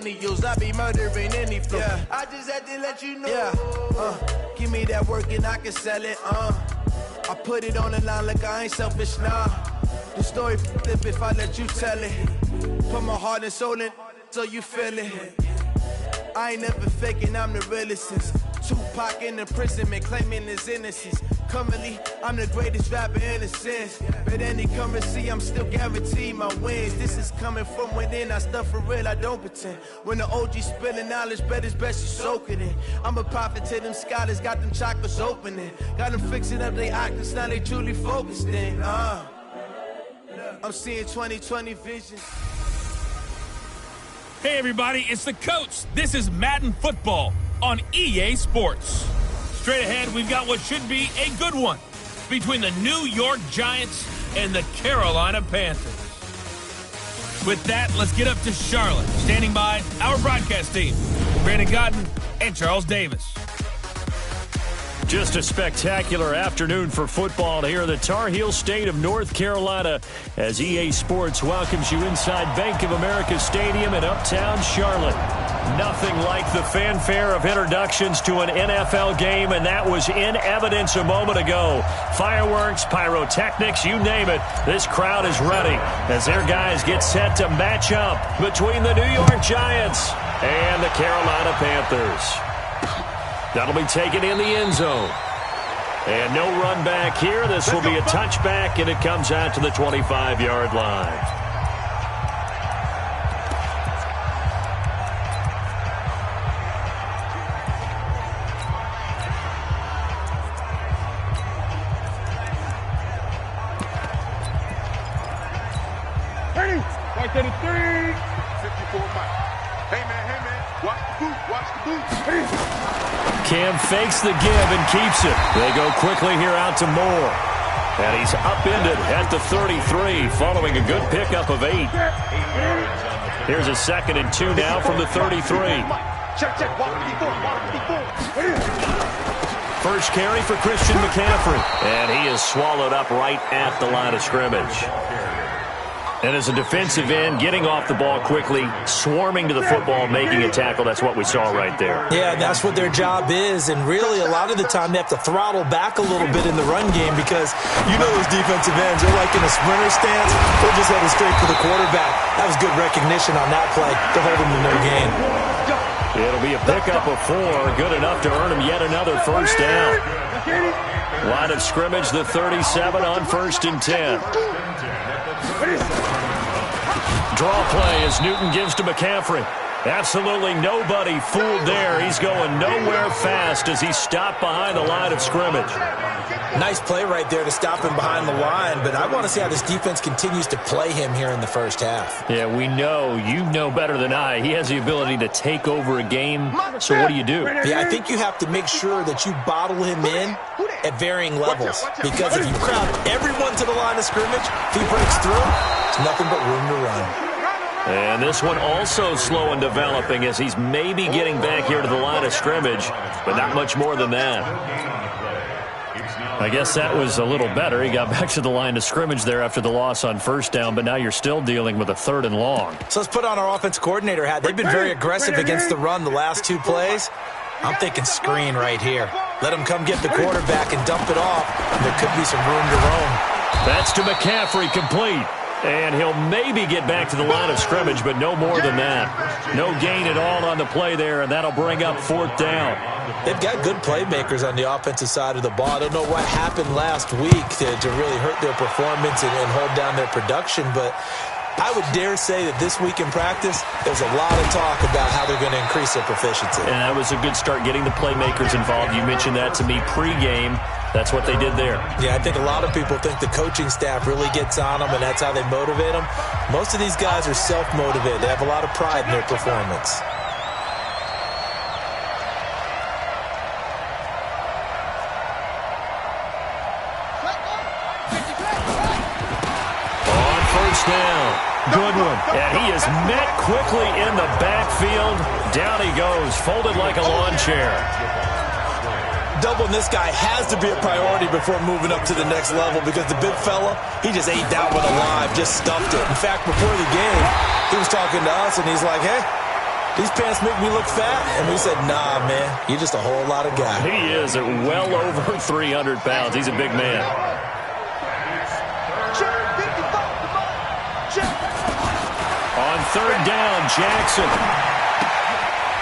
I be murdering any flow. Yeah. I just had to let you know. Yeah. Give me that work and I can sell it. I put it on the line like I ain't selfish, nah. The story flip if I let you tell it. Put my heart and soul in so you feel it. I ain't never faking, I'm the realest since Tupac in imprisonment, claiming his innocence. Currently, I'm the greatest rapper in a sense. But any currency, I'm still guaranteed my wins. This is coming from within, I stuff for real, I don't pretend. When the OG spilling knowledge, bet it's best you soak it in. I'm a prophet to them scholars, got them chakras opening. Got them fixing up they octaves, now they truly focused in. I'm seeing 2020 vision. Hey everybody, it's the coach. This is Madden Football on EA Sports. Straight ahead, we've got what should be a good one between the New York Giants and the Carolina Panthers. With that, let's get up to Charlotte. Standing by, our broadcast team, Brandon Godden and Charles Davis. Just a spectacular afternoon for football here in the Tar Heel state of North Carolina as EA Sports welcomes you inside Bank of America Stadium in uptown Charlotte. Nothing like the fanfare of introductions to an NFL game, and that was in evidence a moment ago. Fireworks, pyrotechnics, you name it. This crowd is ready as their guys get set to match up between the New York Giants and the Carolina Panthers. That'll be taken in the end zone. And no run back here. This will be a touchback, and it comes out to the 25-yard line. Ready? Right to the 3. 54 Mike. Hey, man. Watch the boot. Watch the boot. Ready? Cam fakes the give and keeps it. They go quickly here out to Moore. And he's upended at the 33 following a good pickup of 8. Here's a 2nd and 2 now from the 33. First carry for Christian McCaffrey. And he is swallowed up right at the line of scrimmage. And as a defensive end, getting off the ball quickly, swarming to the football, making a tackle, that's what we saw right there. Yeah, that's what their job is, and really a lot of the time they have to throttle back a little bit in the run game because you know those defensive ends, they're like in a sprinter stance, they're just headed straight for the quarterback. That was good recognition on that play to hold him to no gain. It'll be a pickup of 4, good enough to earn him yet another first down. Line of scrimmage, the 37 on 1st and 10. Draw play as Newton gives to McCaffrey. Absolutely nobody fooled there. He's going nowhere fast as he stopped behind the line of scrimmage. Nice play right there to stop him behind the line, but I want to see how this defense continues to play him here in the first half. Yeah, we know. You know better than I. He has the ability to take over a game, so what do you do? Yeah, I think you have to make sure that you bottle him in at varying levels, because if you crowd everyone to the line of scrimmage, if he breaks through, it's nothing but room to run. And this one also slow in developing as he's maybe getting back here to the line of scrimmage, but not much more than that. I guess that was a little better. He got back to the line of scrimmage there after the loss on first down, but now you're still dealing with a 3rd and long. So let's put on our offense coordinator hat. They've been very aggressive against the run the last 2 plays. I'm thinking screen right here. Let him come get the quarterback and dump it off. There could be some room to roam. That's to McCaffrey, complete. And he'll maybe get back to the line of scrimmage, but no more than that. No gain at all on the play there, and that'll bring up 4th down. They've got good playmakers on the offensive side of the ball. I don't know what happened last week to really hurt their performance and hold down their production, but I would dare say that this week in practice, there's a lot of talk about how they're going to increase their proficiency. And that was a good start, getting the playmakers involved. You mentioned that to me pregame. That's what they did there. Yeah, I think a lot of people think the coaching staff really gets on them, and that's how they motivate them. Most of these guys are self-motivated. They have a lot of pride in their performance. On first down. Good one. And he is met quickly in the backfield. Down he goes, folded like a lawn chair. Doubling this guy has to be a priority before moving up to the next level, because the big fella, he just ate that one alive, just stuffed it. In fact, before the game, he was talking to us, and he's like, hey, these pants make me look fat. And we said, nah, man, you're just a whole lot of guy. He is at well over 300 pounds. He's a big man. On third down, Jackson.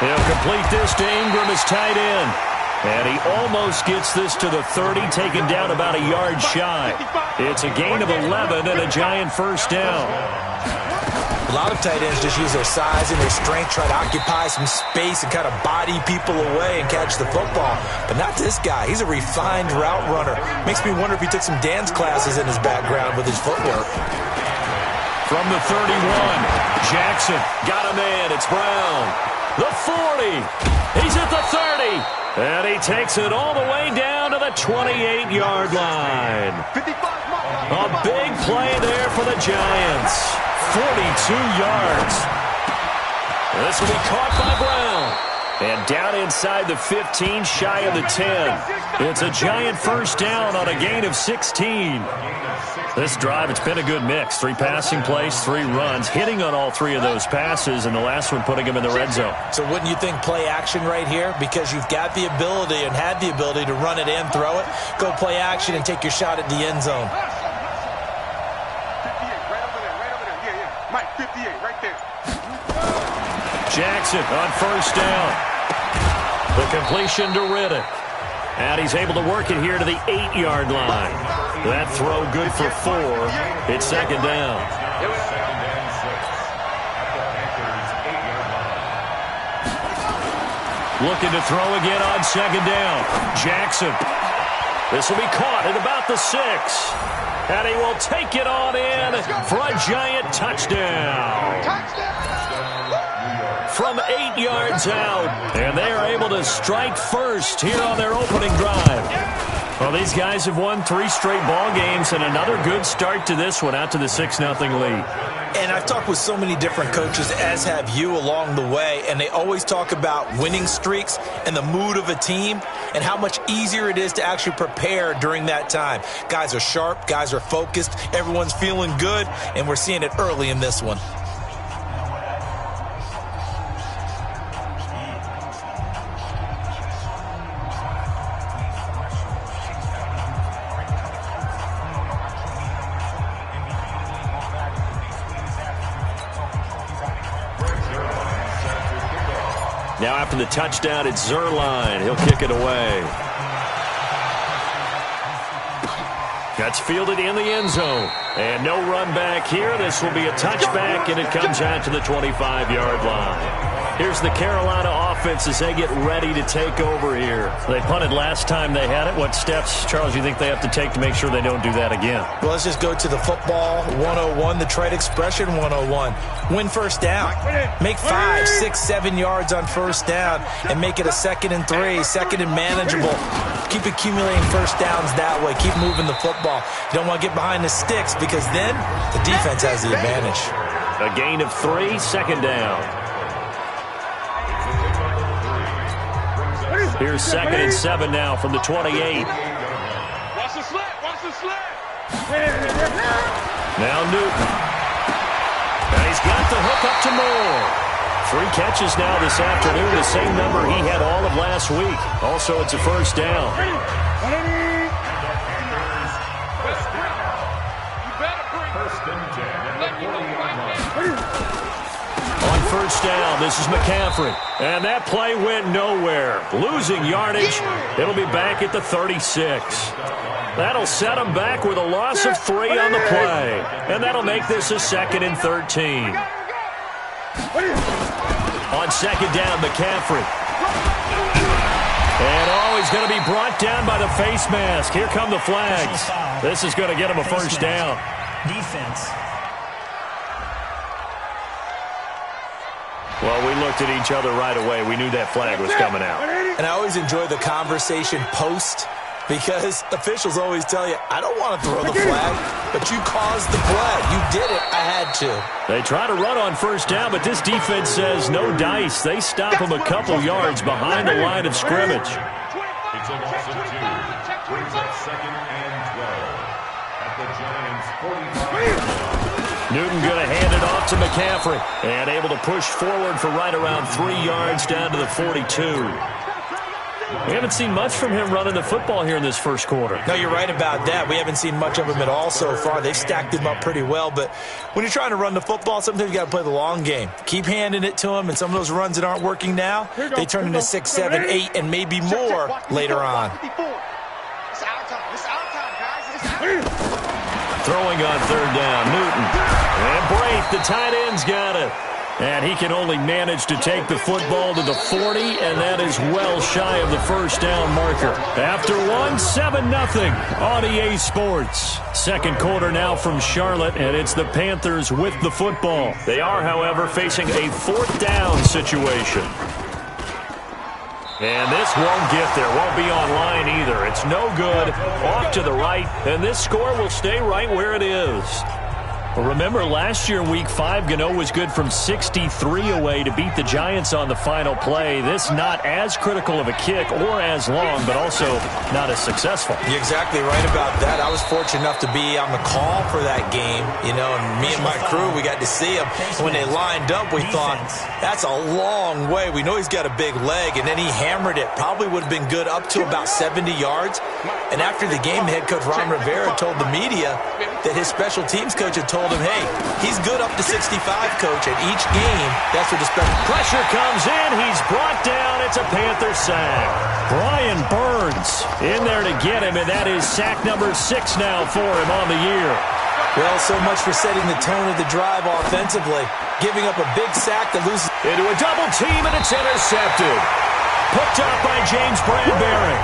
He'll complete this to Ingram as tight end. And he almost gets this to the 30, taken down about a yard shy. It's a gain of 11 and a Giant first down. A lot of tight ends just use their size and their strength, try to occupy some space and kind of body people away and catch the football. But not this guy. He's a refined route runner. Makes me wonder if he took some dance classes in his background with his footwork. From the 31, Jackson got a man. It's Brown. The 40. He's at the 30. And he takes it all the way down to the 28-yard line. A big play there for the Giants. 42 yards. This will be caught by Brown. And down inside the 15, shy of the 10. It's a Giant first down on a gain of 16. This drive, it's been a good mix. 3 passing plays, 3 runs, hitting on all 3 of those passes, and the last one putting him in the red zone. So wouldn't you think play action right here? Because you've got the ability and had the ability to run it in, throw it, go play action, and take your shot at the end zone. 58, right over there. Yeah. Mike, 58, right there. Jackson on first down. The completion to Riddick. And he's able to work it here to the 8-yard line. That throw good for 4. It's second down. Looking to throw again on second down. Jackson. This will be caught at about the 6. And he will take it on in for a Giant touchdown. From 8 yards out. And they are able to strike first here on their opening drive. Well, these guys have won 3 straight ball games and another good start to this one out to the 6-0 lead. And I've talked with so many different coaches, as have you, along the way, and they always talk about winning streaks and the mood of a team and how much easier it is to actually prepare during that time. Guys are sharp, guys are focused, everyone's feeling good, and we're seeing it early in this one. Now after the touchdown, it's Zerline. He'll kick it away. That's fielded in the end zone. And no run back here. This will be a touchback, and it comes out to the 25-yard line. Here's the Carolina offense as they get ready to take over here. They punted last time they had it. What steps, Charles, do you think they have to take to make sure they don't do that again? Well, let's just go to the football 101, the trade expression 101. Win first down. Make 5, 6, 7 yards on first down and make it a 2nd and 3, 2nd and manageable. Keep accumulating first downs that way. Keep moving the football. You don't want to get behind the sticks because then the defense has the advantage. A gain of 3, second down. Here's 2nd and 7 now from the 28. Watch the slant. Watch the slant. Now Newton. And he's got the hook up to Moore. 3 catches now this afternoon, the same number he had all of last week. Also, it's a first down. On first down, this is McCaffrey. And that play went nowhere. Losing yardage. It'll be back at the 36. That'll set him back with a loss of 3 on the play. And that'll make this a 2nd and 13. On second down, McCaffrey. And he's going to be brought down by the face mask. Here come the flags. This is going to get him a first down. Defense. Well, we looked at each other right away. We knew that flag was coming out. And I always enjoy the conversation post because officials always tell you, I don't want to throw the flag, but you caused the play. You did it. I had to. They try to run on first down, but this defense says no dice. They stop him a couple yards behind the line of scrimmage. It's a loss of 2. Brings up 2nd and 12 at the Giants' 45. Newton going to hand it off to McCaffrey. And able to push forward for right around 3 yards down to the 42. We haven't seen much from him running the football here in this first quarter. No, you're right about that. We haven't seen much of him at all so far. They've stacked him up pretty well, but when you're trying to run the football, sometimes you got to play the long game. Keep handing it to him, and some of those runs that aren't working now, they turn into 6, 7, 8, and maybe more later on. Throwing on third down, Newton. And Braith, the tight end's got it. And he can only manage to take the football to the 40, and that is well shy of the first down marker. After 7-0 on EA Sports. Second quarter now from Charlotte, and it's the Panthers with the football. They are, however, facing a fourth down situation. And this won't get there, won't be online either. It's no good, off to the right, and this score will stay right where it is. Remember, last year, Week 5, Gano was good from 63 away to beat the Giants on the final play. This not as critical of a kick or as long, but also not as successful. You're exactly right about that. I was fortunate enough to be on the call for that game, and me and my crew, we got to see him. When they lined up, we thought, that's a long way. We know he's got a big leg, and then he hammered it. Probably would have been good up to about 70 yards. And after the game, head coach Ron Rivera told the media that his special teams coach had told him, hey, he's good up to 65, coach. And each game, that's what the special... Pressure comes in. He's brought down. It's a Panther sack. Brian Burns in there to get him, and that is sack number 6 now for him on the year. Well, so much for setting the tone of the drive offensively. Giving up a big sack that loses... Into a double team, and it's intercepted. Picked up by James Bradbury.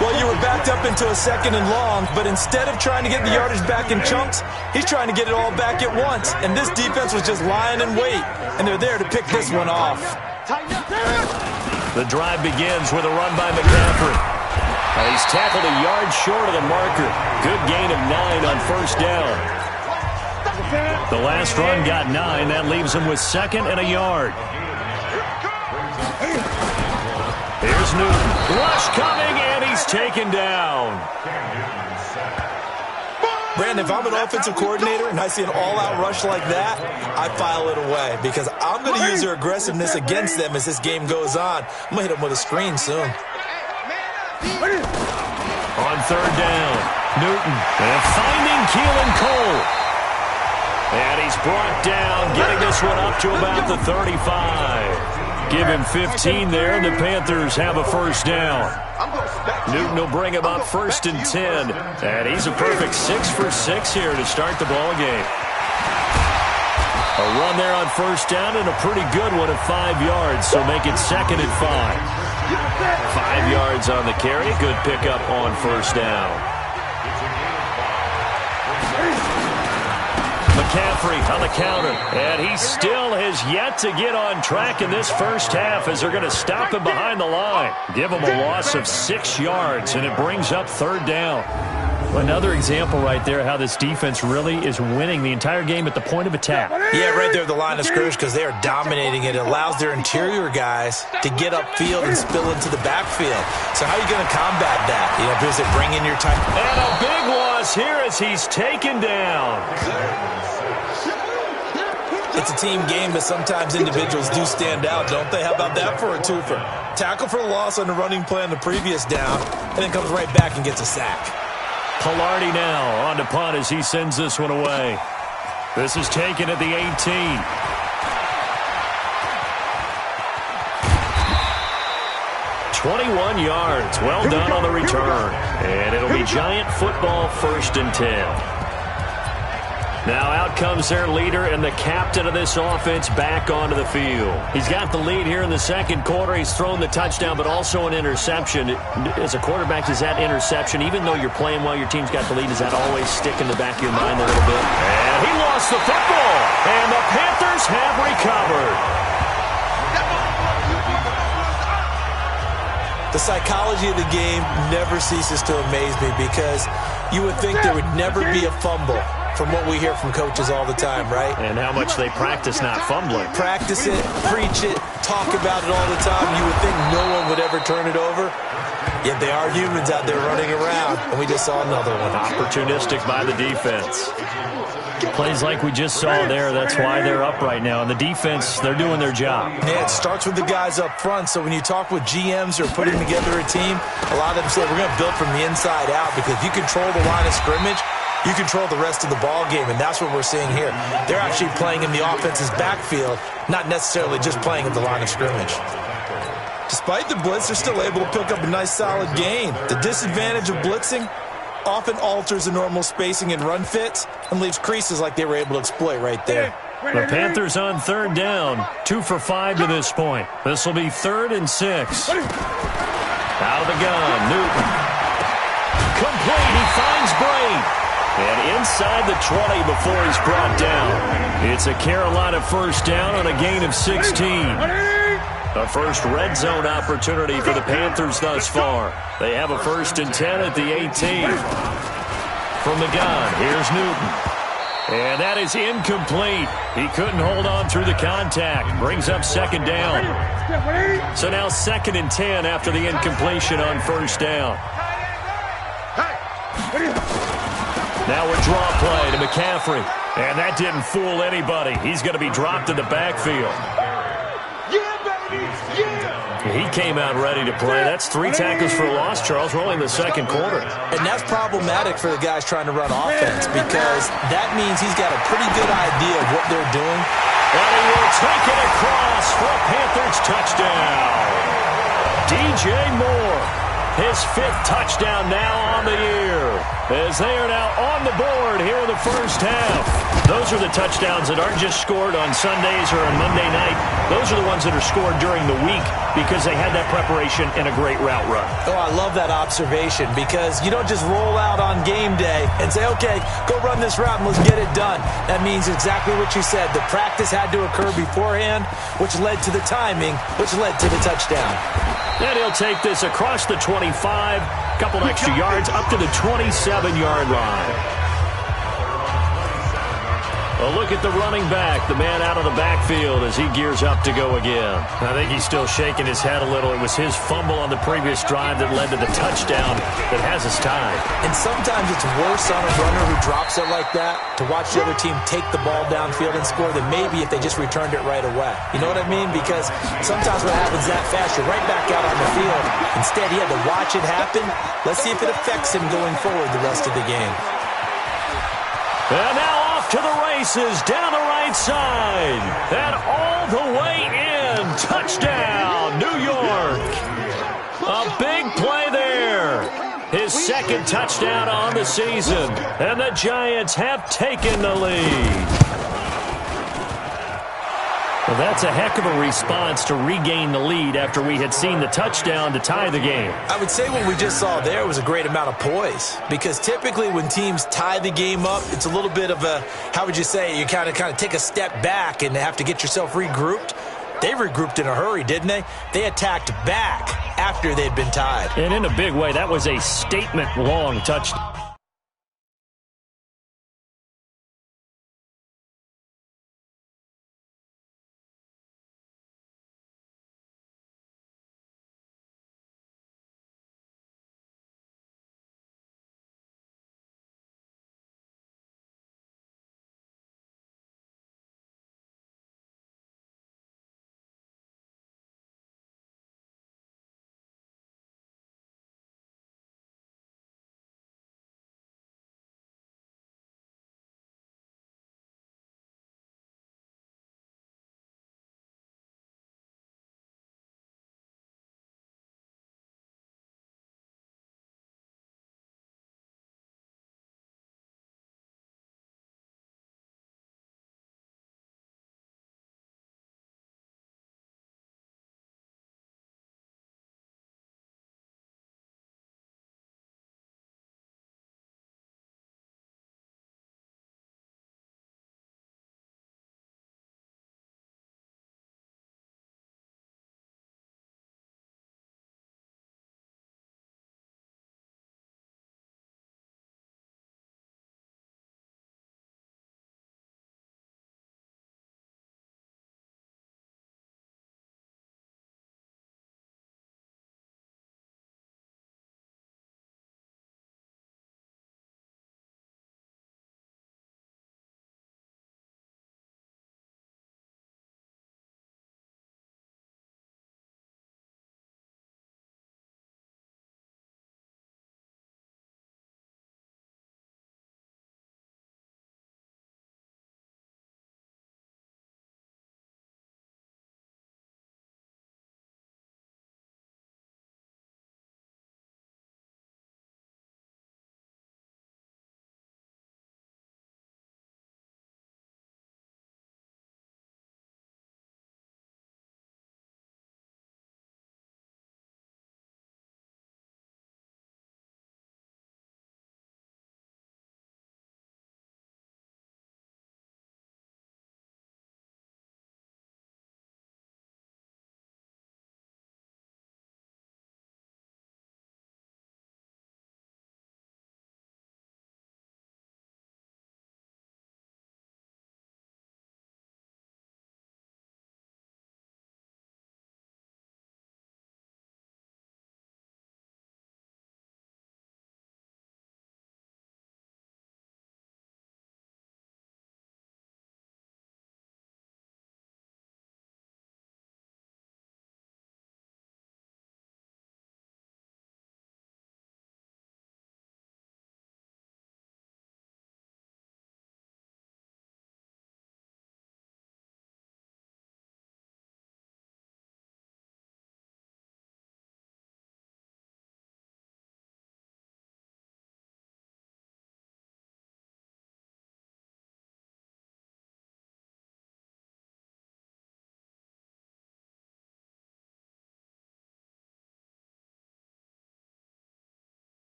Well, you were backed up into a second and long, but instead of trying to get the yardage back in chunks, he's trying to get it all back at once. And this defense was just lying in wait, and they're there to pick this one off. The drive begins with a run by McCaffrey. He's tackled a yard short of the marker. Good gain of 9 on first down. The last run got 9. That leaves him with 2nd and a yard. Here's Newton. Rush coming, and he's taken down. Brandon, if I'm an offensive coordinator and I see an all-out rush like that, I file it away because I'm going to use their aggressiveness against them as this game goes on. I'm going to hit them with a screen soon. On third down, Newton and finding Keelan Cole. And he's brought down, getting this one up to about the 35. Give him 15 there, and the Panthers have a first down. Newton will bring him up 1st and 10. And he's a perfect 6 for 6 here to start the ball game. A run there on first down and a pretty good one at 5 yards, so make it 2nd and 5. 5 yards on the carry. Good pickup on first down. McCaffrey on the counter, and he still has yet to get on track in this first half as they're going to stop him behind the line. Give him a loss of 6 yards, and it brings up third down. Another example right there how this defense really is winning the entire game at the point of attack. Yeah, right there at the line of scrimmage because they are dominating it. It allows their interior guys to get upfield and spill into the backfield. So how are you going to combat that? Because they bring in your tight... And a big loss here as he's taken down. It's a team game, but sometimes individuals do stand out, don't they? How about that for a twofer? Tackle for a loss on the running play on the previous down, and then comes right back and gets a sack. Pilardi now on to punt as he sends this one away. This is taken at the 18. "21 yards. Well done on the return. And it'll be Giant football 1st and 10. Now out comes their leader and the captain of this offense back onto the field. He's got the lead here in the second quarter. He's thrown the touchdown, but also an interception. As a quarterback, is that interception, even though you're playing well, your team's got the lead, does that always stick in the back of your mind a little bit? And he lost the football, and the Panthers have recovered. The psychology of the game never ceases to amaze me because you would think there would never be a fumble from what we hear from coaches all the time, right? And how much they practice not fumbling. Practice it, preach it, talk about it all the time. You would think no one would ever turn it over. Yeah, they are humans out there running around, and we just saw another one. Opportunistic by the defense. Plays like we just saw there, that's why they're up right now. And the defense, they're doing their job. Yeah, it starts with the guys up front, so when you talk with GMs who are putting together a team, a lot of them say we're going to build from the inside out, because if you control the line of scrimmage, you control the rest of the ball game, and that's what we're seeing here. They're actually playing in the offense's backfield, not necessarily just playing at the line of scrimmage. Despite the blitz, they're still able to pick up a nice solid gain. The disadvantage of blitzing often alters the normal spacing and run fits and leaves creases like they were able to exploit right there. The Panthers on third down, 2 for 5 to this point. This will be 3rd and 6. Out of the gun, Newton. Complete, he finds Braid. And inside the 20 before he's brought down. It's a Carolina first down on a gain of 16. A first red zone opportunity for the Panthers thus far. They have a 1st and 10 at the 18. From the gun, here's Newton. And that is incomplete. He couldn't hold on through the contact. Brings up 2nd down. So now 2nd and 10 after the incompletion on 1st down. Now a draw play to McCaffrey. And that didn't fool anybody. He's going to be dropped in the backfield. He came out ready to play. That's 3 tackles for a loss, Charles. We're only in the 2nd quarter. And that's problematic for the guys trying to run offense, because that means he's got a pretty good idea of what they're doing. And he will take it across for a Panthers touchdown. DJ Moore, his 5th touchdown now on the year, as they are now on the board here in the first half. Those are the touchdowns that aren't just scored on Sundays or on Monday night. Those are the ones that are scored during the week because they had that preparation and a great route run. Oh, I love that observation, because you don't just roll out on game day and say, okay, go run this route and let's get it done. That means exactly what you said. The practice had to occur beforehand, which led to the timing, which led to the touchdown. And he'll take this across the 25, couple extra yards, up to the 27-yard line. A look at the running back, the man out of the backfield as he gears up to go again. I think he's still shaking his head a little. It was his fumble on the previous drive that led to the touchdown that has us tied. And sometimes it's worse on a runner who drops it like that to watch the other team take the ball downfield and score than maybe if they just returned it right away. You know what I mean? Because sometimes what happens that fast, you're right back out on the field. Instead, he had to watch it happen. Let's see if it affects him going forward the rest of the game. And now off to the races, down the right side. And all the way in. Touchdown, New York. A big play there. His 2nd touchdown on the season. And the Giants have taken the lead. Well, that's a heck of a response to regain the lead after we had seen the touchdown to tie the game. I would say what we just saw there was a great amount of poise, because typically when teams tie the game up, it's a little bit of a, how would you say, you kind of take a step back and have to get yourself regrouped. They regrouped in a hurry, didn't they? They attacked back after they'd been tied. And in a big way, that was a statement-long touchdown.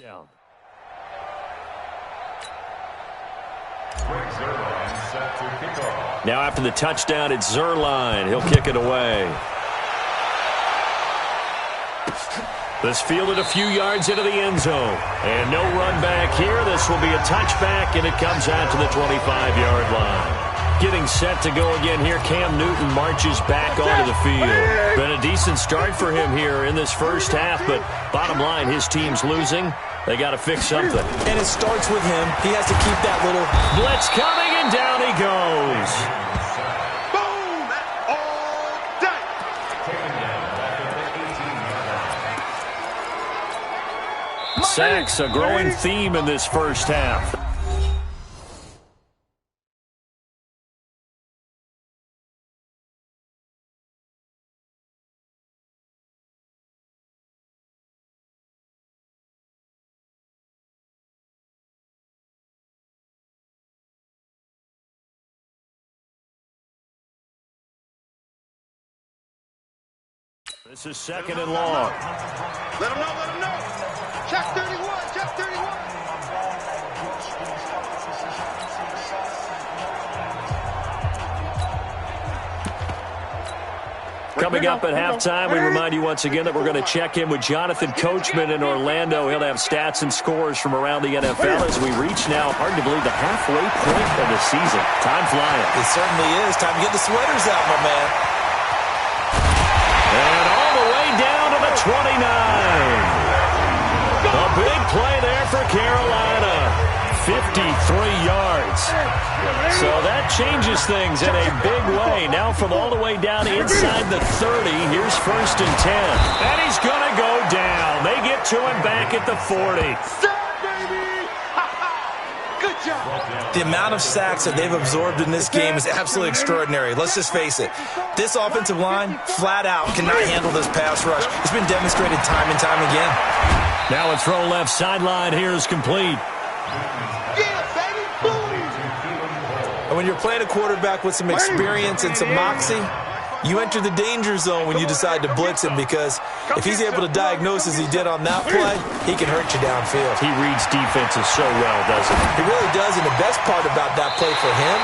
Down. Now after the touchdown, it's Zerline. He'll kick it away. This fielded a few yards into the end zone. And no run back here. This will be a touchback, and it comes out to the 25-yard line. Getting set to go again here. Cam Newton marches back onto the field. Been a decent start for him here in this first half, but bottom line, his team's losing. They got to fix something. And it starts with him. He has to keep that little blitz coming, and down he goes. Boom! All day. Sacks, a growing theme in this first half. This is second and long. Let him know, let him know. Check 31, check 31. Coming up at halftime, we remind you once again that we're going to check in with Jonathan Coachman in Orlando. He'll have stats and scores from around the NFL as we reach now, hard to believe, the halfway point of the season. Time flying. It certainly is. Time to get the sweaters out, my man. And all the way down to the 29. A big play there for Carolina. 53 yards. So that changes things in a big way. Now from all the way down inside the 30, here's 1st and 10. And he's going to go down. They get to him back at the 40. Good job. The amount of sacks that they've absorbed in this game is absolutely extraordinary. Let's just face it. This offensive line, flat out, cannot handle this pass rush. It's been demonstrated time and time again. Now a throw left sideline here is complete. And when you're playing a quarterback with some experience and some moxie, you enter the danger zone when you decide to blitz him, because if he's able to diagnose as he did on that play, he can hurt you downfield. He reads defenses so well, doesn't he? He really does, and the best part about that play for him,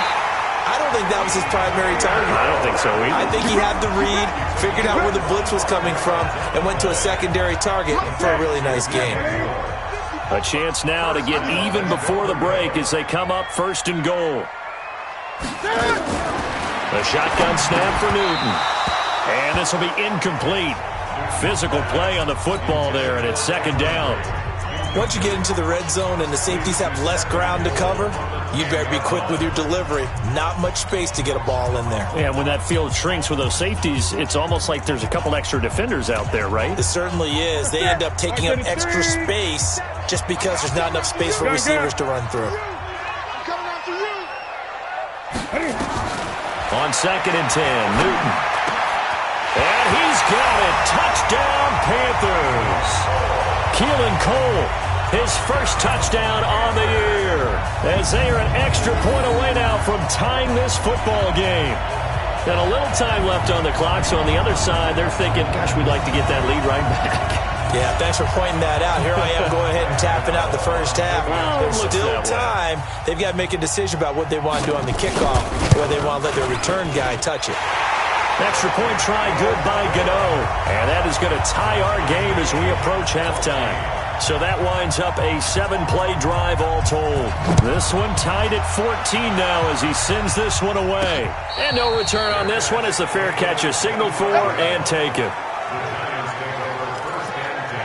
I don't think that was his primary target. I don't think so either. I think he had the read, figured out where the blitz was coming from, and went to a secondary target for a really nice game. A chance now to get even before the break as they come up 1st and goal. The shotgun snap for Newton. And this will be incomplete. Physical play on the football there, and it's 2nd down. Once you get into the red zone and the safeties have less ground to cover, you better be quick with your delivery. Not much space to get a ball in there. Yeah, when that field shrinks with those safeties, it's almost like there's a couple extra defenders out there, right? It certainly is. They end up taking up extra space just because there's not enough space for receivers to run through. On 2nd and 10, Newton. And he's got it. Touchdown, Panthers. Keelan Cole, his first touchdown on the year, as they are an extra point away now from tying this football game. Got a little time left on the clock, so on the other side, they're thinking, gosh, we'd like to get that lead right back. Yeah, thanks for pointing that out. Here I am going ahead and tapping out the first half. Well, there's still time. They've got to make a decision about what they want to do on the kickoff, or they want to let their return guy touch it. Extra point try good by Gano. And that is going to tie our game as we approach halftime. So that winds up a 7-play drive all told. This one tied at 14 now as he sends this one away. And no return on this one as the fair catch is signaled for and taken.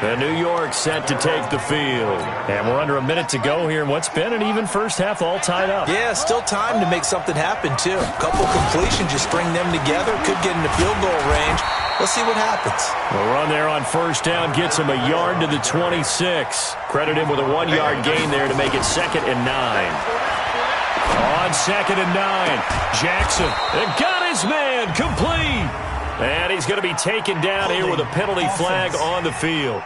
The New York set to take the field. And we're under a minute to go here in what's been an even first half, all tied up. Yeah, still time to make something happen, too. A couple completions, just string them together. Could get into field goal range. Let's see what happens. The run there on 1st down gets him a yard to the 26. Credit him with a 1-yard gain there to make it 2nd and 9. On 2nd and 9, Jackson got his man complete. And he's going to be taken down here with a penalty flag on the field.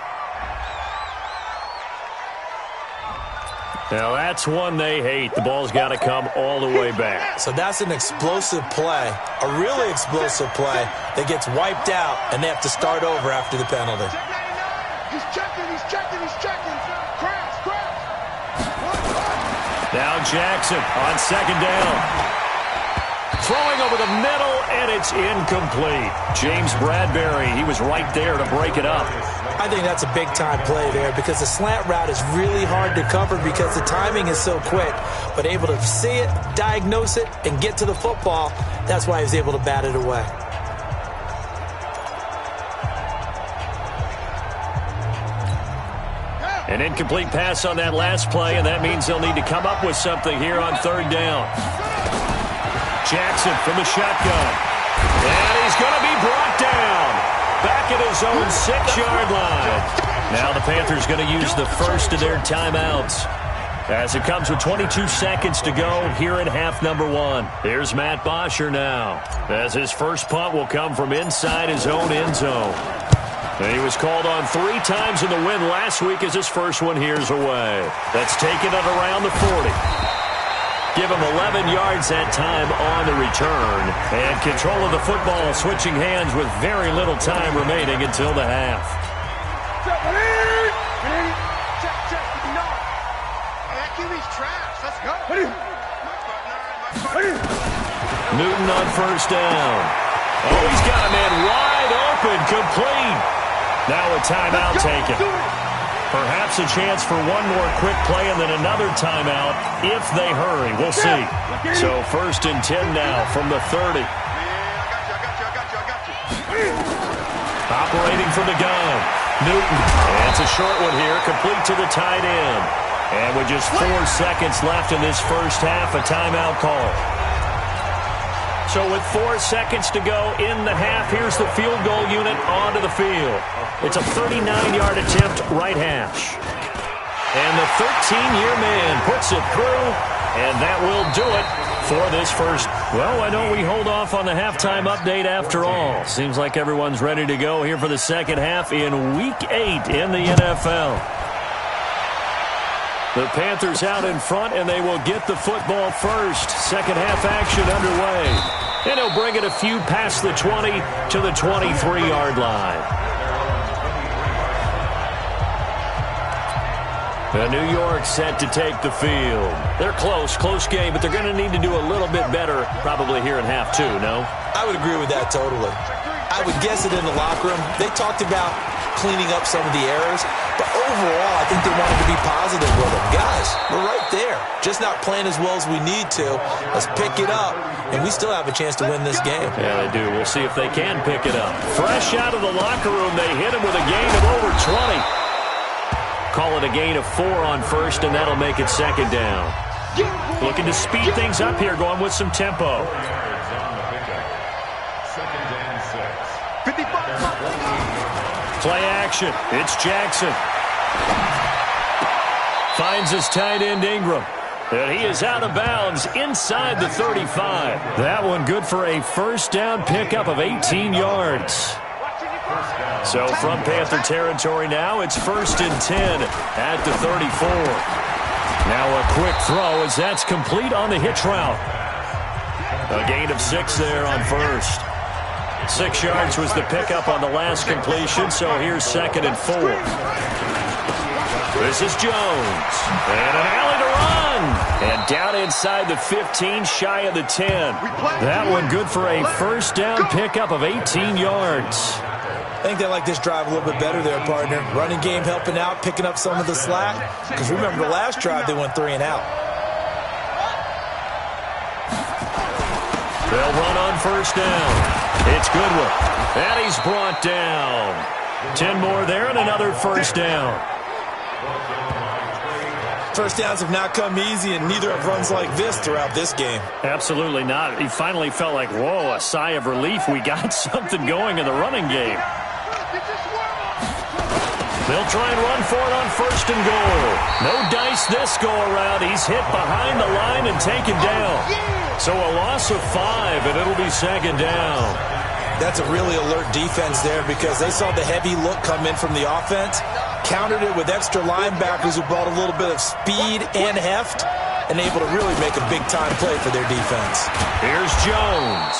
Now, that's one they hate. The ball's got to come all the way back. So that's an explosive play, a really explosive play that gets wiped out, and they have to start over after the penalty. He's checking. Crash. Now Jackson on second down. Throwing over the middle, and it's incomplete. James Bradbury, he was right there to break it up. I think that's a big-time play there because the slant route is really hard to cover because the timing is so quick. But able to see it, diagnose it, and get to the football, that's why he was able to bat it away. An incomplete pass on that last play, and that means they'll need to come up with something here on third down. Jackson from the shotgun. And he's going to be brought down. Back at his own 6-yard line. Now the Panthers going to use the first of their timeouts. As it comes with 22 seconds to go here in half number 1. Here's Matt Bosher now. As his first punt will come from inside his own end zone. And he was called on 3 times in the win last week as his first one here's away. That's taken it around the 40. Give him 11 yards that time on the return. And control of the football switching hands with very little time remaining until the half. Check. No. That QB's trash. Let's go. Newton on first down. Oh, he's got a man wide open, complete. Now a timeout taken. Perhaps a chance for one more quick play and then another timeout if they hurry. We'll see. So 1st and 10 now from the 30. I got you. Operating from the gun. Newton. And it's a short one here, complete to the tight end. And with just 4 seconds left in this first half, a timeout call. So with 4 seconds to go in the half, here's the field goal unit onto the field. It's a 39-yard attempt, right hash. And the 13-year man puts it through, and that will do it for this first. Well, why don't we hold off on the halftime update after all? Seems like everyone's ready to go here for the second half in Week 8 in the NFL. The Panthers out in front, and they will get the football first. Second half action underway. And he'll bring it a few past the 20 to the 23-yard line. New York set to take the field. They're close game, but they're going to need to do a little bit better probably here in half 2, no? I would agree with that totally. I would guess it in the locker room. They talked about cleaning up some of the errors, but overall, I think they wanted to be positive with them. Guys, we're right there. Just not playing as well as we need to. Let's pick it up, and we still have a chance to win this game. Yeah, they do. We'll see if they can pick it up. Fresh out of the locker room, they hit him with a gain of over 20. Call it a gain of 4 on first, and that'll make it second down. Looking to speed things up here, going with some tempo. Play action. It's Jackson. Finds his tight end Ingram. And he is out of bounds inside the 35. That one good for a first down pickup of 18 yards. So from Panther territory now, it's 1st and 10 at the 34. Now a quick throw as that's complete on the hitch route. A gain of 6 there on first. 6 yards was the pickup on the last completion, so here's 2nd and 4. This is Jones. And an alley to run. And down inside the 15, shy of the 10. That one good for a first down pickup of 18 yards. I think they like this drive a little bit better there, partner. Running game helping out, picking up some of the slack. Because remember, the last drive, they went 3 and out. They'll run on first down. It's Goodwin. And he's brought down. 10 more there and another first down. First downs have not come easy, and neither have runs like this throughout this game. Absolutely not. He finally felt like, whoa, a sigh of relief. We got something going in the running game. They'll try and run for it on 1st and goal. No dice this go-around. He's hit behind the line and taken down. So a loss of 5, and it'll be 2nd down. That's a really alert defense there because they saw the heavy look come in from the offense, countered it with extra linebackers who brought a little bit of speed and heft, and able to really make a big-time play for their defense. Here's Jones.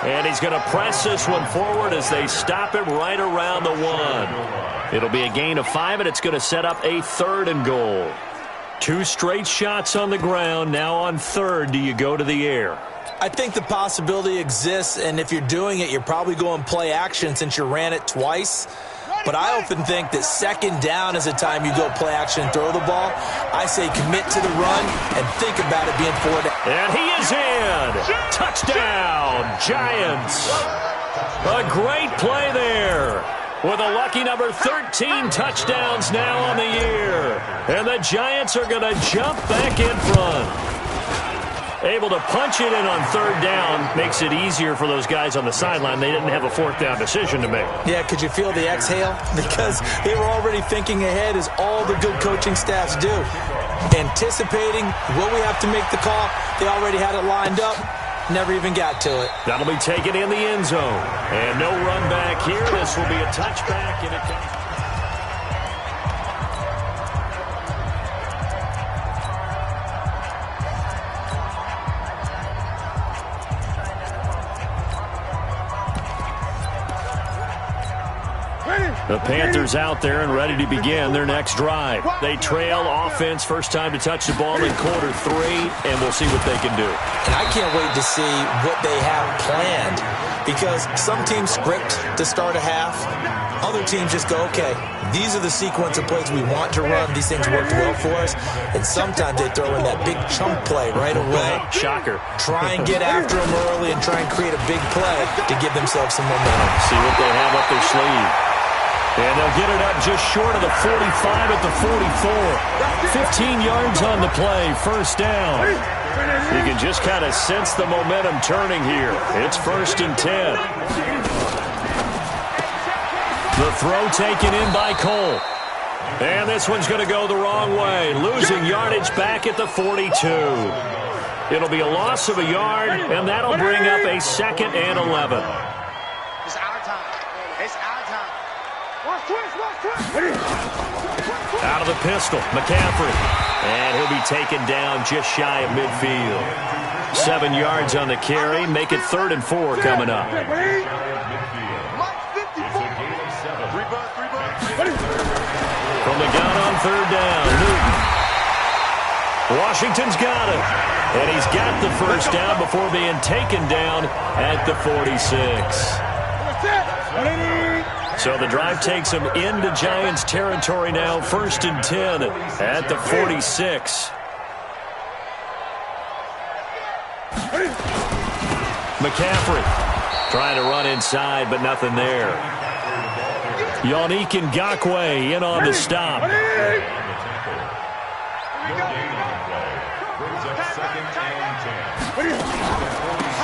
And he's going to press this one forward as they stop him right around the 1. It'll be a gain of 5, and it's going to set up a 3rd and goal. 2 straight shots on the ground. Now on 3rd, do you go to the air? I think the possibility exists, and if you're doing it, you're probably going play action since you ran it twice. But I often think that 2nd down is the time you go play action and throw the ball. I say commit to the run and think about it being 4 down. And he is in. Touchdown, Giants. A great play there. With a lucky number 13 touchdowns now on the year. And the Giants are going to jump back in front. Able to punch it in on 3rd down makes it easier for those guys on the sideline. They didn't have a 4th down decision to make. Yeah, could you feel the exhale? Because they were already thinking ahead, as all the good coaching staffs do. Anticipating, will we have to make the call? They already had it lined up. Never even got to it. That'll be taken in the end zone. And no run back here. This will be a touchback. And it The Panthers out there and ready to begin their next drive. They trail offense, first time to touch the ball in quarter 3, and we'll see what they can do. And I can't wait to see what they have planned, because some teams script to start a half. Other teams just go, okay, these are the sequence of plays we want to run. These things worked well for us. And sometimes they throw in that big chunk play right away. Shocker. Try and get after them early and try and create a big play to give themselves some momentum. See what they have up their sleeve. And they'll get it up just short of the 45 at the 44. 15 yards on the play, first down. You can just kind of sense the momentum turning here. It's 1st and 10. The throw taken in by Cole. And this one's going to go the wrong way. Losing yardage back at the 42. It'll be a loss of a yard, and that'll bring up a 2nd and 11. It's our time. It's our time. Out of the pistol, McCaffrey. And he'll be taken down just shy of midfield. 7 yards on the carry. Make it 3rd and 4 coming up. From the gun on 3rd down, Newton. Washington's got it. And he's got the first down before being taken down at the 46. So the drive takes him into Giants territory now. 1st and 10 at the 46. McCaffrey trying to run inside, but nothing there. Yannick Ngakoue in on the stop.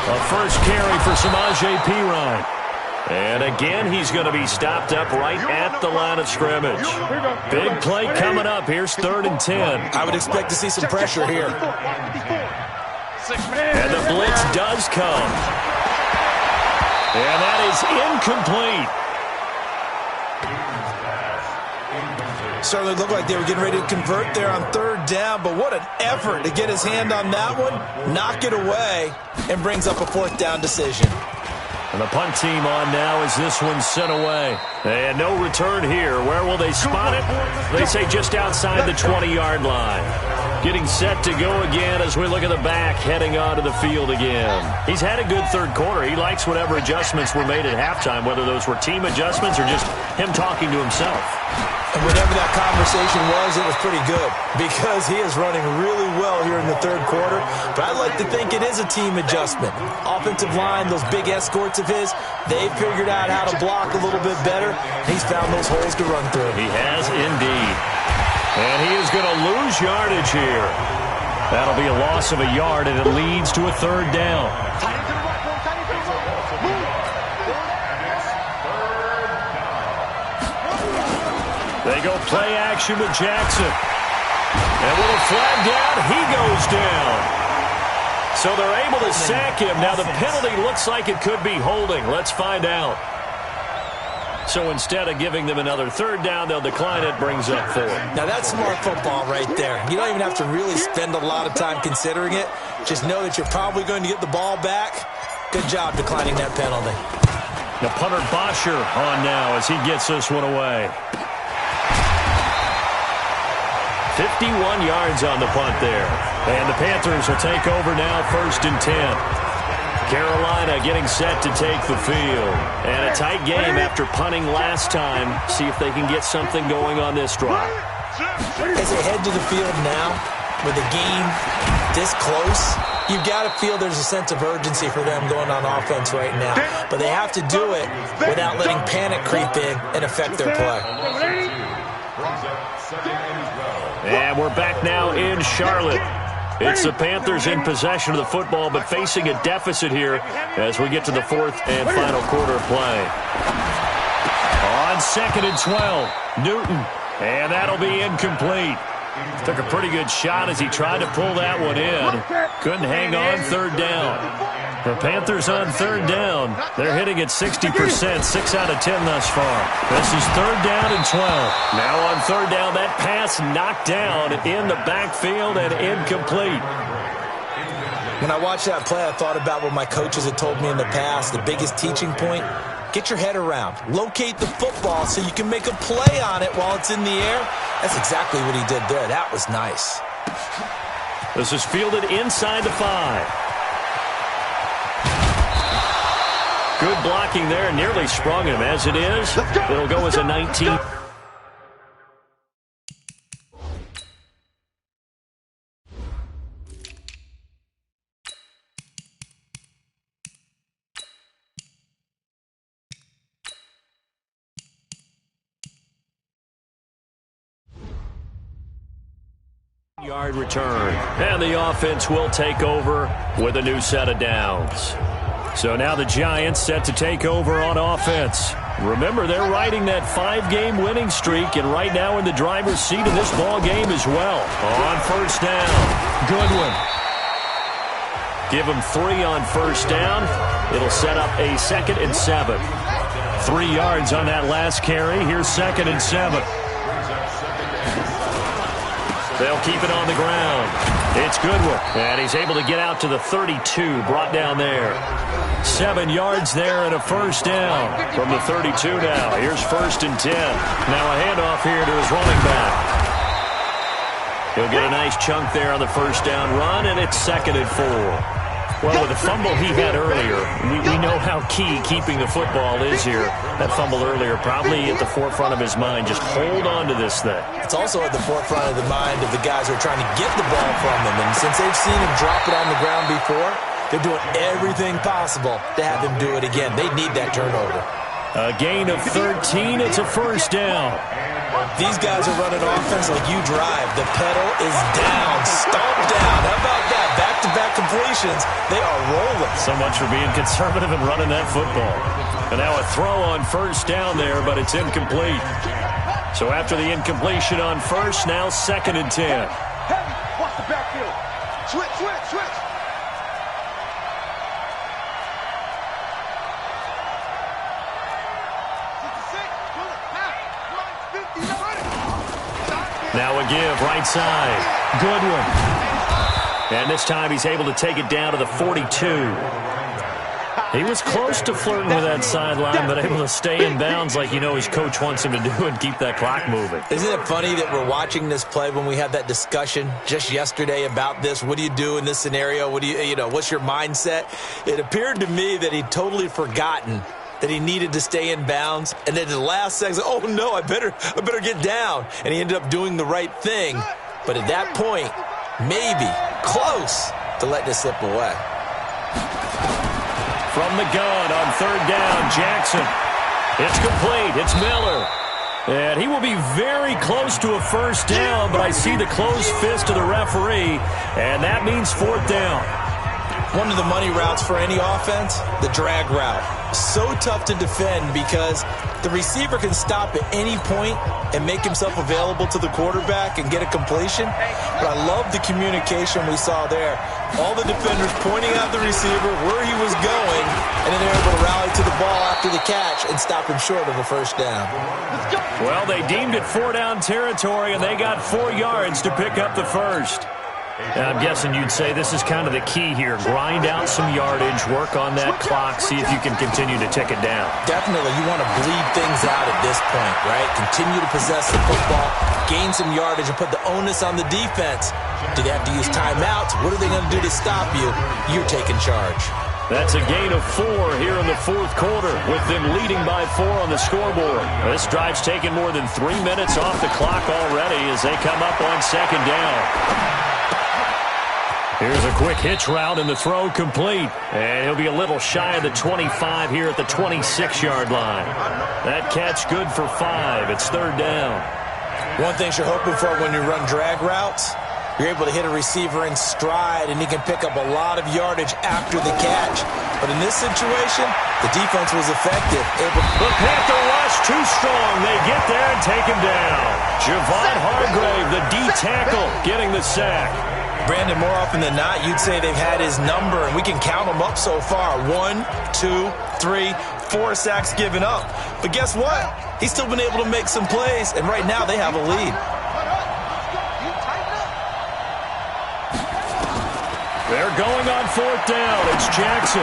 A first carry for Samaje Perine. And again, he's going to be stopped up right at the line of scrimmage. Big play coming up. Here's 3rd and 10. I would expect to see some pressure here. And the blitz does come. And that is incomplete. Certainly looked like they were getting ready to convert there on 3rd down, but what an effort to get his hand on that one, knock it away, and brings up a 4th down decision. And the punt team on now as this one's sent away. And no return here. Where will they spot it? They say just outside the 20-yard line. Getting set to go again as we look at the back, heading onto the field again. He's had a good 3rd quarter. He likes whatever adjustments were made at halftime, whether those were team adjustments or just him talking to himself. And whatever that conversation was, it was pretty good, because he is running really well here in the 3rd quarter. But I'd like to think it is a team adjustment. Offensive line, those big escorts of his, they figured out how to block a little bit better. He's found those holes to run through. He has indeed. And he is going to lose yardage here. That'll be a loss of a yard, and it leads to a 3rd down. They go play action with Jackson. And with a flag down, he goes down. So they're able to sack him. Now the penalty looks like it could be holding. Let's find out. So instead of giving them another 3rd down, they'll decline it, brings up 4. Now that's smart football right there. You don't even have to really spend a lot of time considering it. Just know that you're probably going to get the ball back. Good job declining that penalty. The punter Bosher on now as he gets this one away. 51 yards on the punt there. And the Panthers will take over now, 1st and 10. Carolina getting set to take the field. And a tight game after punting last time. See if they can get something going on this drive. As they head to the field now, with the game this close, you've got to feel there's a sense of urgency for them going on offense right now. But they have to do it without letting panic creep in and affect their play. And we're back now in Charlotte. It's the Panthers in possession of the football, but facing a deficit here as we get to the 4th and final quarter of play. On 2nd and 12, Newton, and that'll be incomplete. Took a pretty good shot as he tried to pull that one in. Couldn't hang on 3rd down. The Panthers on 3rd down. They're hitting at 60%, 6 out of 10 thus far. This is 3rd down and 12. Now on 3rd down, that pass knocked down in the backfield and incomplete. When I watched that play, I thought about what my coaches had told me in the past. The biggest teaching point, get your head around. Locate the football so you can make a play on it while it's in the air. That's exactly what he did there. That was nice. This is fielded inside the 5. Good blocking there. Nearly sprung him. As it is, it'll go as a 19. Yard return. And the offense will take over with a new set of downs. So now the Giants set to take over on offense. Remember, they're riding that 5-game winning streak, and right now in the driver's seat of this ball game as well. On 1st down, Goodwin. Give him 3 on 1st down. It'll set up a 2nd and 7. 3 yards on that last carry. Here's 2nd and 7. They'll keep it on the ground. It's Goodwin, and he's able to get out to the 32, brought down there. 7 yards there and a 1st down from the 32 now. Here's 1st and 10. Now a handoff here to his running back. He'll get a nice chunk there on the 1st down run, and it's 2nd and 4. Well, with the fumble he had earlier, we know how key keeping the football is here. That fumble earlier probably at the forefront of his mind. Just hold on to this thing. It's also at the forefront of the mind of the guys who are trying to get the ball from him. And since they've seen him drop it on the ground before, they're doing everything possible to have him do it again. They need that turnover. A gain of 13. It's a 1st down. These guys are running offense like you drive. The pedal is down, stomped down. How about that? Back-to-back completions. They are rolling. So much for being conservative and running that football. And now a throw on 1st down there, but it's incomplete. So after the incompletion on 1st, now 2nd and 10. Heavy. Watch the backfield. Switch. Now a give, right side. Goodwin. And this time he's able to take it down to the 42. He was close to flirting with that sideline, but able to stay in bounds like his coach wants him to do and keep that clock moving. Isn't it funny that we're watching this play when we had that discussion just yesterday about this? What do you do in this scenario? What do what's your mindset? It appeared to me that he'd totally forgotten that he needed to stay in bounds, and then at the last second, oh no, I better get down. And he ended up doing the right thing. But at that point, maybe close to letting it slip away. From the gun on 3rd down, Jackson. It's complete. It's Miller. And he will be very close to a 1st down, but I see the closed fist of the referee, and that means 4th down. One of the money routes for any offense, the drag route. So tough to defend because the receiver can stop at any point and make himself available to the quarterback and get a completion. But I love the communication we saw there. All the defenders pointing out the receiver where he was going, and then they're able to rally to the ball after the catch and stop him short of a 1st down. Well, they deemed it 4-down territory, and they got 4 yards to pick up the 1st. I'm guessing you'd say this is kind of the key here. Grind out some yardage, work on that clock, see if you can continue to tick it down. Definitely. You want to bleed things out at this point, right? Continue to possess the football, gain some yardage, and put the onus on the defense. Do they have to use timeouts? What are they going to do to stop you? You're taking charge. That's a gain of 4 here in the fourth quarter, with them leading by 4 on the scoreboard. This drive's taken more than 3 minutes off the clock already as they come up on second down. Here's a quick hitch route, and the throw complete. And he'll be a little shy of the 25 here at the 26-yard line. That catch good for 5. It's third down. One thing you're hoping for when you run drag routes, you're able to hit a receiver in stride, and he can pick up a lot of yardage after the catch. But in this situation, the defense was effective. The Panther rush too strong. They get there and take him down. Javon Hargrave, the D tackle, getting the sack. Brandon, more often than not, you'd say they've had his number, and we can count them up so far. 1, 2, 3, 4 sacks given up. But guess what? He's still been able to make some plays, and right now they have a lead. They're going on fourth down. It's Jackson.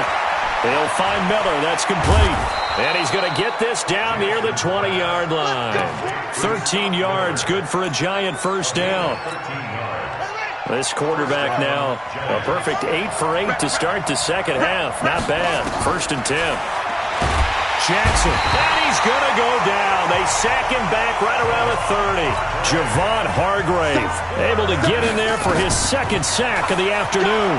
They'll find Miller. That's complete. And he's going to get this down near the 20-yard line. 13 yards, good for a giant first down. This quarterback now, a perfect 8 for 8 to start the second half. Not bad. First and 10. Jackson, and he's going to go down. They sack him back right around the 30. Javon Hargrave able to get in there for his second sack of the afternoon.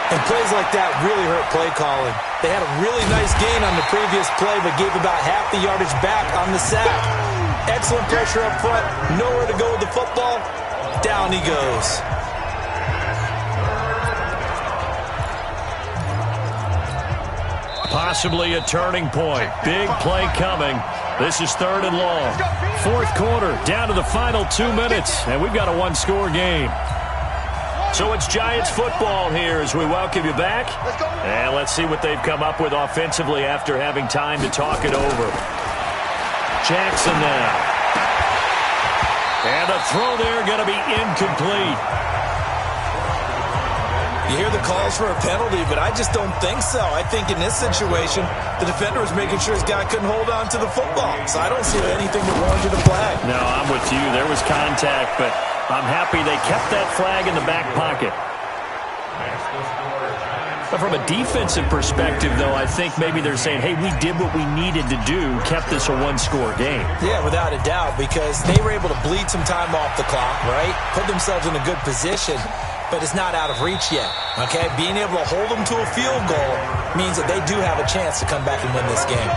And plays like that really hurt play calling. They had a really nice gain on the previous play, but gave about half the yardage back on the sack. Excellent pressure up front. Nowhere to go with the football. Down he goes. Possibly a turning point. Big play coming. This is third and long. Fourth quarter, down to the final 2 minutes, and we've got a one-score game. So it's Giants football here as we welcome you back. And let's see what they've come up with offensively after having time to talk it over. Jackson now. And the throw there going to be incomplete. You hear the calls for a penalty, but I just don't think so. I think in this situation, the defender was making sure his guy couldn't hold on to the football. So I don't see anything that warranted a flag. No, I'm with you. There was contact, but I'm happy they kept that flag in the back pocket. But from a defensive perspective, though, I think maybe they're saying, hey, we did what we needed to do, kept this a one-score game. Yeah, without a doubt, because they were able to bleed some time off the clock, right? Put themselves in a good position. But it's not out of reach yet, okay? Being able to hold them to a field goal means that they do have a chance to come back and win this game.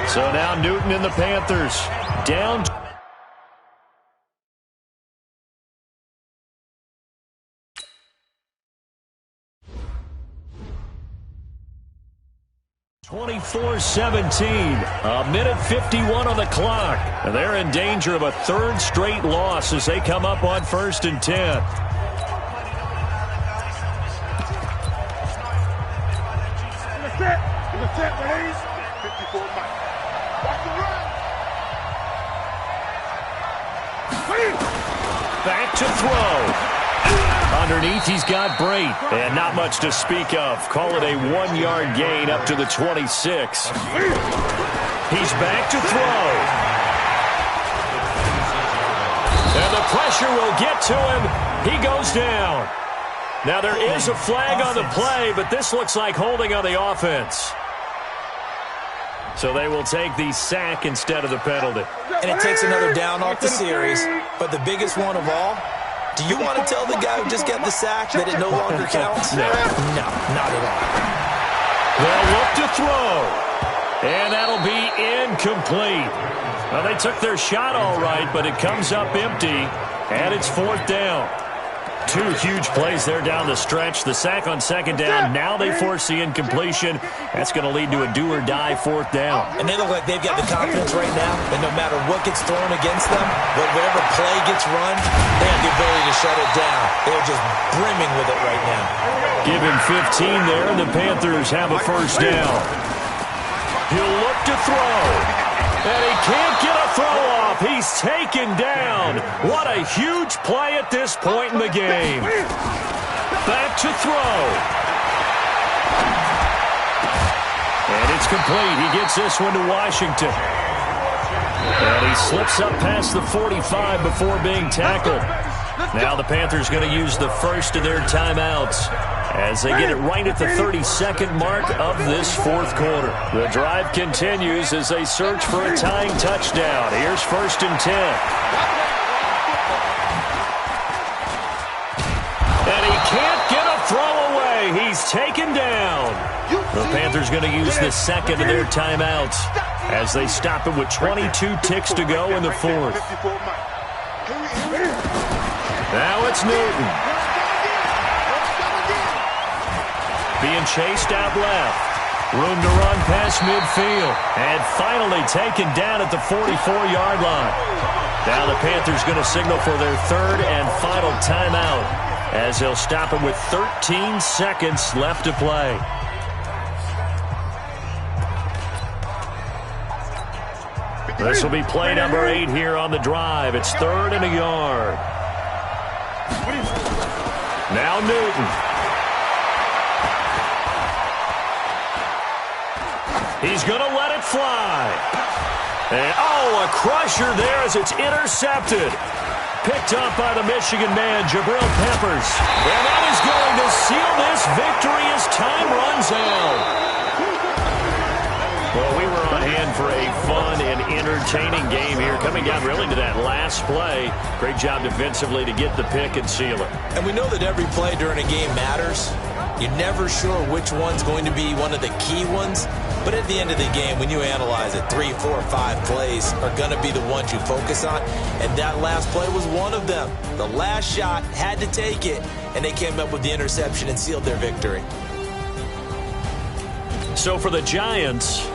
So now Newton and the Panthers down. (24-17). A minute 51 on the clock. And they're in danger of a third straight loss as they come up on 1st and 10. Back to throw. Underneath, he's got Brate. And not much to speak of. Call it a 1-yard gain up to the 26. He's back to throw. And the pressure will get to him. He goes down. Now, there is a flag on the play, but this looks like holding on the offense. So they will take the sack instead of the penalty. And it takes another down off the series. But the biggest one of all, do you want to tell the guy who just got the sack that it no longer counts? No. No, not at all. They'll look to throw. And that'll be incomplete. Well, they took their shot all right, but it comes up empty. And it's fourth down. 2 huge plays there down the stretch. The sack on second down. Now they force the incompletion. That's going to lead to a do-or-die fourth down. And they look like they've got the confidence right now that no matter what gets thrown against them, whatever play gets run, they have the ability to shut it down. They're just brimming with it right now. Give him 15 there, and the Panthers have a first down. He'll look to throw. And he can't get a throw off. He's taken down. What a huge play at this point in the game. back to throw. And it's complete. He gets this one to Washington. And he slips up past the 45 before being tackled. Now the Panthers going to use the first of their timeouts as they get it right at the 32nd mark of this fourth quarter. The drive continues as they search for a tying touchdown. Here's 1st and 10. And he can't get a throw away. He's taken down. The Panthers going to use the second of their timeouts as they stop it with 22 ticks to go in the fourth. Now it's Newton. Being chased out left. Room to run past midfield. And finally taken down at the 44-yard line. Now the Panthers going to signal for their third and final timeout as they'll stop it with 13 seconds left to play. This will be play number 8 here on the drive. It's 3rd and a yard. Now Newton. He's going to let it fly. And, a crusher there as it's intercepted. Picked up by the Michigan man, Jabril Peppers. And that is going to seal this victory as time runs out. Well, we were on hand for a fun and entertaining game here, coming down really to that last play. Great job defensively to get the pick and seal it. And we know that every play during a game matters. You're never sure which one's going to be one of the key ones. But at the end of the game, when you analyze it, 3, 4, 5 plays are going to be the ones you focus on. And that last play was one of them. The last shot had to take it, and they came up with the interception and sealed their victory. So for the Giants,